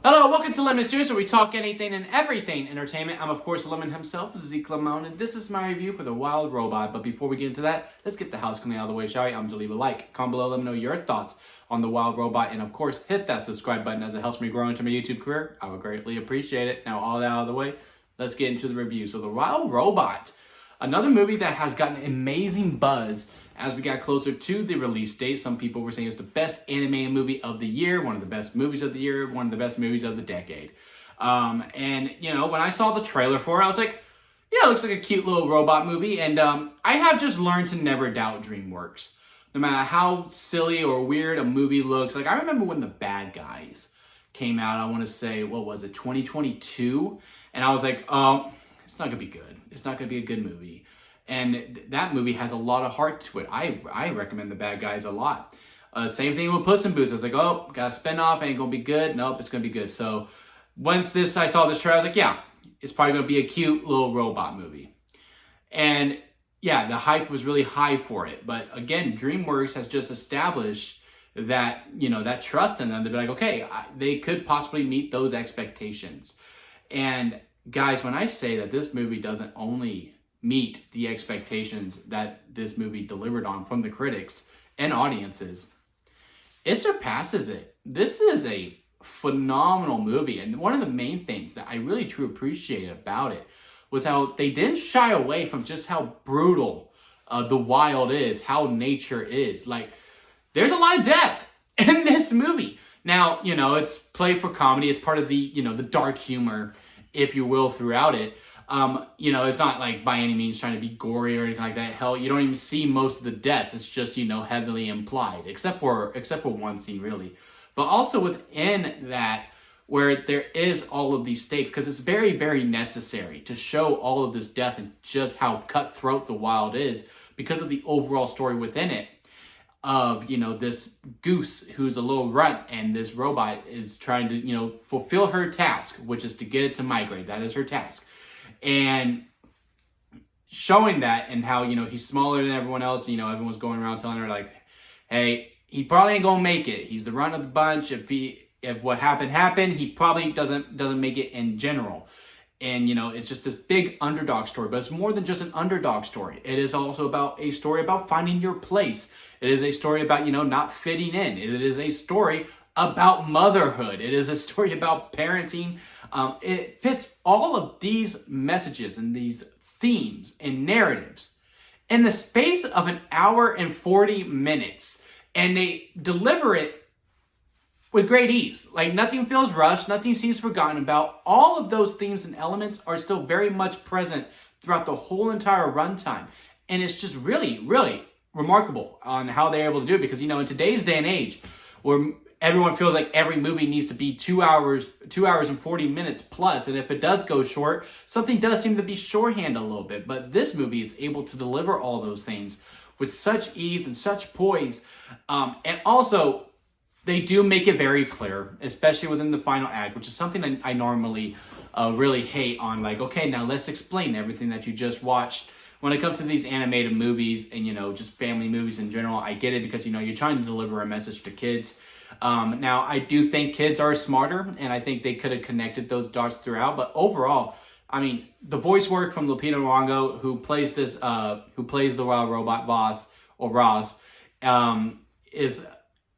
Hello, welcome to Lemon Studios, where we talk anything and everything entertainment. I'm, of course, Lemon himself, Zeke Lemon, and this is my review for The Wild Robot. But before we get into that, let's get the house cleaning out of the way, shall we? I'm to leave a like, comment below, let me know your thoughts on The Wild Robot, and of course, hit that subscribe button as it helps me grow into my YouTube career. I would greatly appreciate it. Now, all that out of the way, let's get into the review. So, The Wild Robot, another movie that has gotten amazing buzz as we got closer to the release date. Some people were saying it's the best animated movie of the year, one of the best movies of the year, one of the best movies of the decade. And, you know, when I saw the trailer for it, I was like, yeah, it looks like a cute little robot movie. And I have just learned to never doubt DreamWorks. No matter how silly or weird a movie looks. Like, I remember when The Bad Guys came out, I want to say, what was it, 2022? And I was like, oh, it's not going to be good. It's not going to be a good movie. And that movie has a lot of heart to it. I recommend The Bad Guys a lot. Same thing with Puss in Boots. I was like, oh, got a spinoff, ain't gonna be good. Nope, it's gonna be good. So once I saw this trailer, I was like, yeah, it's probably gonna be a cute little robot movie. And yeah, the hype was really high for it. But again, DreamWorks has just established that, you know, that trust in them to be like, okay, they could possibly meet those expectations. And guys, when I say that this movie doesn't only meet the expectations that this movie delivered on from the critics and audiences, it surpasses it. This is a phenomenal movie, and one of the main things that I really truly appreciated about it was how they didn't shy away from just how brutal the wild is, how nature is. Like, there's a lot of death in this movie. Now, you know, it's played for comedy, it's part of the, you know, the dark humor, if you will, throughout it. You know, it's not like by any means trying to be gory or anything like that. Hell, you don't even see most of the deaths. It's just, you know, heavily implied, except for one scene, really. But also within that, where there is all of these stakes, because it's very, very necessary to show all of this death and just how cutthroat the wild is because of the overall story within it. Of, you know, this goose who's a little runt, and this robot is trying to, you know, fulfill her task, which is to get it to migrate. That is her task. And showing that, and how, you know, he's smaller than everyone else. You know, everyone's going around telling her, like, hey, he probably ain't gonna make it. He's the runt of the bunch. If what happened, he probably doesn't make it in general. And, you know, it's just this big underdog story. But it's more than just an underdog story. It is also about a story about finding your place. It is a story about, you know, not fitting in. It is a story about motherhood. It is a story about parenting. It fits all of these messages and these themes and narratives in the space of an hour and 40 minutes. And they deliver it with great ease. Like, nothing feels rushed. Nothing seems forgotten about. All of those themes and elements are still very much present throughout the whole entire runtime. And it's just really, really remarkable on how they're able to do it. Because, you know, in today's day and age, where everyone feels like every movie needs to be 2 hours and 40 minutes plus. And if it does go short, something does seem to be shorthand a little bit. But this movie is able to deliver all those things with such ease and such poise. And also, they do make it very clear, especially within the final act, which is something I normally really hate on. Like, okay, now let's explain everything that you just watched. When it comes to these animated movies and, you know, just family movies in general, I get it because, you know, you're trying to deliver a message to kids. Now, I do think kids are smarter, and I think they could have connected those dots throughout. But overall, I mean, the voice work from Lupita Nyong'o, who plays the Wild Robot boss, or Ross, is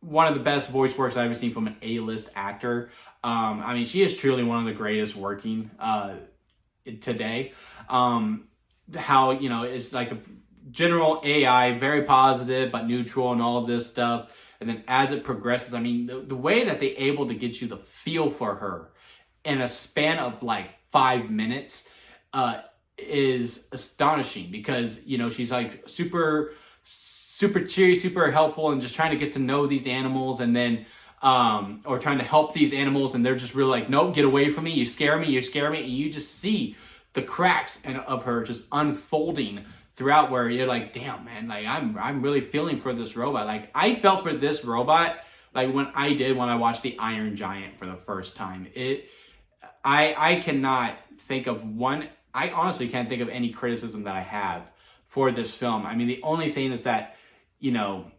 one of the best voice works I've ever seen from an A-list actor. I mean, she is truly one of the greatest working today. How, you know, it's like a general AI, very positive but neutral and all of this stuff. And then as it progresses, I mean, the way that they're able to get you the feel for her in a span of like 5 minutes is astonishing. Because, you know, she's like super cheery, super helpful, and just trying to get to know these animals, and then or trying to help these animals, and they're just really like, nope, get away from me, you scare me, and you just see the cracks of her just unfolding throughout, where you're like, damn, man, like I'm really feeling for this robot. Like, I felt for this robot like when I watched The Iron Giant for the first time. I cannot think of one. I honestly can't think of any criticism that I have for this film. I mean, the only thing is that, you know,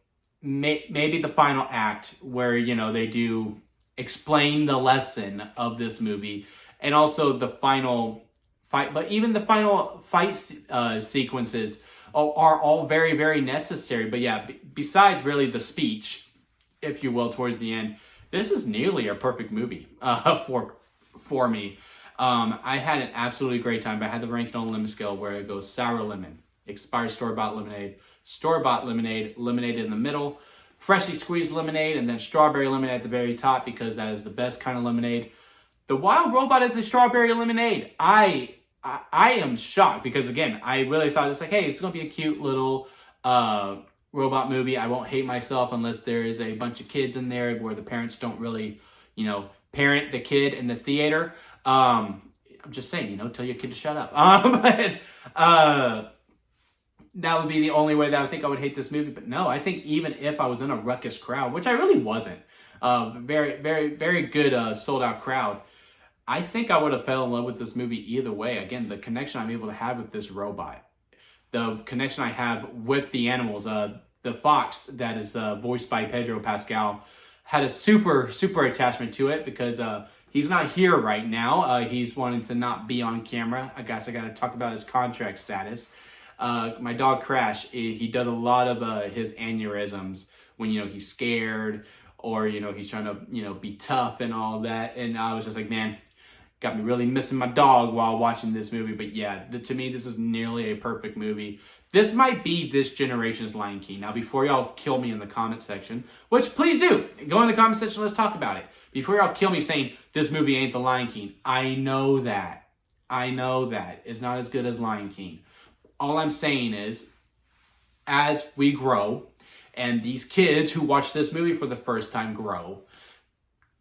maybe the final act, where, you know, they do explain the lesson of this movie, and also the final fight. But even the final fight sequences are all very, very necessary. But yeah, besides really the speech, if you will, towards the end, this is nearly a perfect movie for me. I had an absolutely great time, but I had to rank it on a lemon scale where it goes sour lemon, expired store-bought lemonade, lemonade in the middle, freshly squeezed lemonade, and then strawberry lemonade at the very top because that is the best kind of lemonade. The Wild Robot is a strawberry lemonade. I am shocked because, again, I really thought it was like, hey, it's going to be a cute little robot movie. I won't hate myself unless there is a bunch of kids in there where the parents don't really, parent the kid in the theater. I'm just saying, tell your kid to shut up. That would be the only way that I think I would hate this movie. But no, I think even if I was in a ruckus crowd, which I really wasn't, very, very, very good sold out crowd, I think I would have fell in love with this movie either way. Again, the connection I'm able to have with this robot, the connection I have with the animals, the fox that is voiced by Pedro Pascal, had a super, super attachment to it because he's not here right now. He's wanting to not be on camera. I guess I got to talk about his contract status. My dog Crash, he does a lot of his aneurysms when, he's scared or, he's trying to, be tough and all that. And I was just like, man, got me really missing my dog while watching this movie. But yeah, to me, this is nearly a perfect movie. This might be this generation's Lion King. Now, before y'all kill me in the comment section, which please do, go in the comment section, let's talk about it. Before y'all kill me saying this movie ain't the Lion King, I know that. It's not as good as Lion King. All I'm saying is, as we grow, and these kids who watch this movie for the first time grow,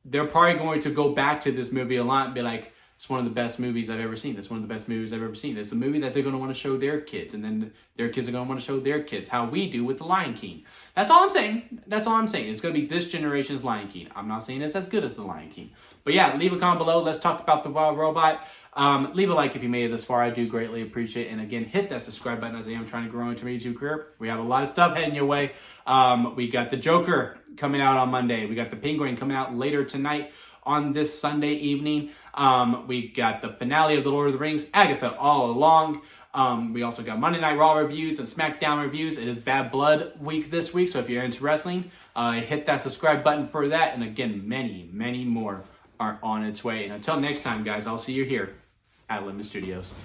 they're probably going to go back to this movie a lot and be like, it's one of the best movies I've ever seen. It's one of the best movies I've ever seen. It's a movie that they're going to want to show their kids, and then their kids are going to want to show their kids how we do with the Lion King. That's all I'm saying. It's going to be this generation's Lion King. I'm not saying it's as good as the Lion King. But yeah, leave a comment below. Let's talk about the Wild Robot. Leave a like if you made it this far. I do greatly appreciate it. And again, hit that subscribe button as I am trying to grow into my YouTube career. We have a lot of stuff heading your way. We got the Joker coming out on Monday. We got the Penguin coming out later tonight on this Sunday evening. We got the finale of The Lord of the Rings, Agatha All Along. We also got Monday Night Raw reviews and SmackDown reviews. It is Bad Blood week this week, so if you're into wrestling, hit that subscribe button for that. And again, many, many more are on its way. And until next time, guys, I'll see you here at Lemon Studios.